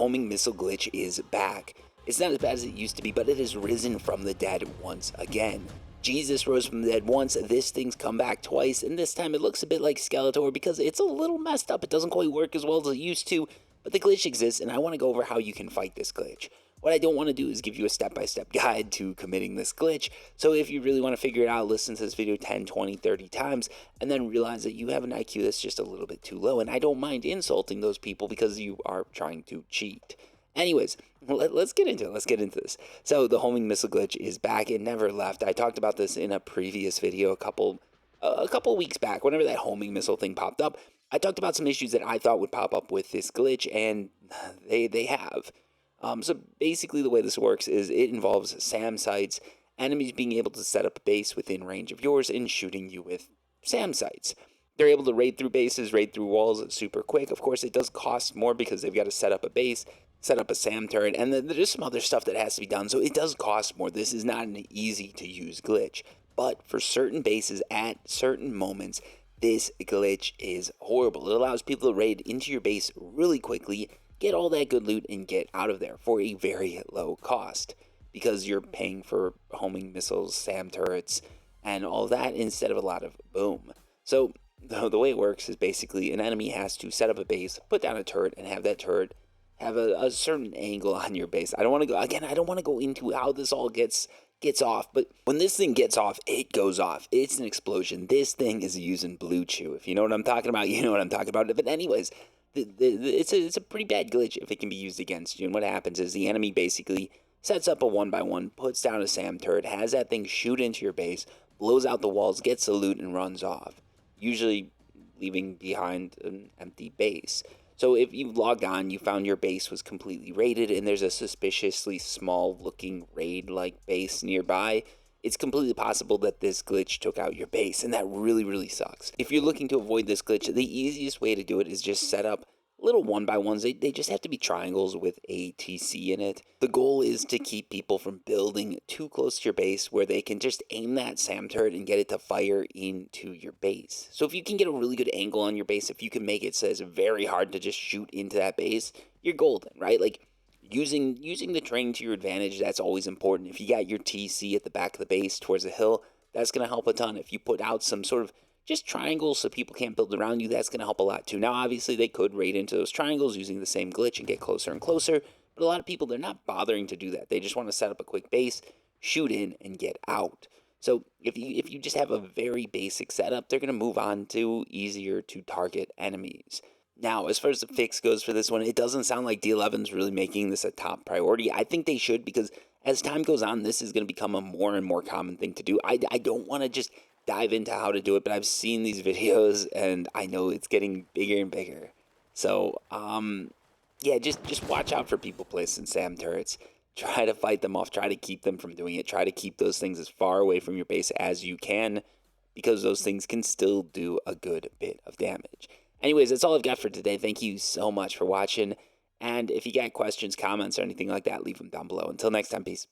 Homing Missile Glitch is back. It's not as bad as it used to be, but it has risen from the dead once again. Jesus rose from the dead once, this thing's come back twice, and this time it looks a bit like Skeletor because it's a little messed up. It doesn't quite work as well as it used to, but the glitch exists, and I want to go over how you can fight this glitch. What I don't want to do is give you a step-by-step guide to committing this glitch, so if you really want to figure it out, listen to this video 10, 20, 30 times, and then realize that you have an IQ that's just a little bit too low, and I don't mind insulting those people because you are trying to cheat. Anyways, let's get into it. Let's get into this. So the Homing Missile Glitch is back. It never left. I talked about this in a previous video a couple weeks back. Whenever that homing missile thing popped up, I talked about some issues that I thought would pop up with this glitch, and they have. So basically the way this works is it involves SAM sites, enemies being able to set up a base within range of yours and shooting you with SAM sites. They're able to raid through bases, raid through walls super quick. Of course, it does cost more because they've got to set up a base, set up a SAM turret, and then there's some other stuff that has to be done, so it does cost more. This is not an easy-to-use glitch, but for certain bases at certain moments, this glitch is horrible. It allows people to raid into your base really quickly, get all that good loot, and get out of there for a very low cost, because you're paying for homing missiles, SAM turrets, and all that instead of a lot of boom. So the way it works is basically an enemy has to set up a base, put down a turret, and have that turret have a certain angle on your base. I don't want to go into how this all gets off, but when this thing gets off, it goes off. It's an explosion. This thing is using Blue Chew. If you know what I'm talking about, you know what I'm talking about. But anyways, it's a pretty bad glitch if it can be used against you. And what happens is the enemy basically sets up a 1x1, puts down a SAM turret, has that thing shoot into your base, blows out the walls, gets the loot, and runs off, usually leaving behind an empty base. So if you logged on, you found your base was completely raided, and there's a suspiciously small-looking raid-like base nearby, it's completely possible that this glitch took out your base, and that really, really sucks. If you're looking to avoid this glitch, the easiest way to do it is just set up little 1x1s. They just have to be triangles with a TC in it. The goal is to keep people from building too close to your base where they can just aim that SAM turret and get it to fire into your base. So if you can get a really good angle on your base, if you can make it so it's very hard to just shoot into that base, you're golden, right? Like using the terrain to your advantage, that's always important. If you got your TC at the back of the base towards a hill, that's going to help a ton. If you put out some sort of just triangles so people can't build around you, that's going to help a lot too. Now, obviously, they could raid into those triangles using the same glitch and get closer and closer, but a lot of people, they're not bothering to do that. They just want to set up a quick base, shoot in, and get out. So if you just have a very basic setup, they're going to move on to easier to target enemies. Now, as far as the fix goes for this one, it doesn't sound like D11's really making this a top priority. I think they should, because as time goes on, this is going to become a more and more common thing to do. I don't want to just dive into how to do it, but I've seen these videos and I know it's getting bigger and bigger. So yeah, just watch out for people placing SAM turrets. Try to fight them off, try to keep them from doing it, try to keep those things as far away from your base as you can, because those things can still do a good bit of damage. Anyways, that's all I've got for today. Thank you so much for watching, and if you got questions, comments, or anything like that, leave them down below. Until next time, peace.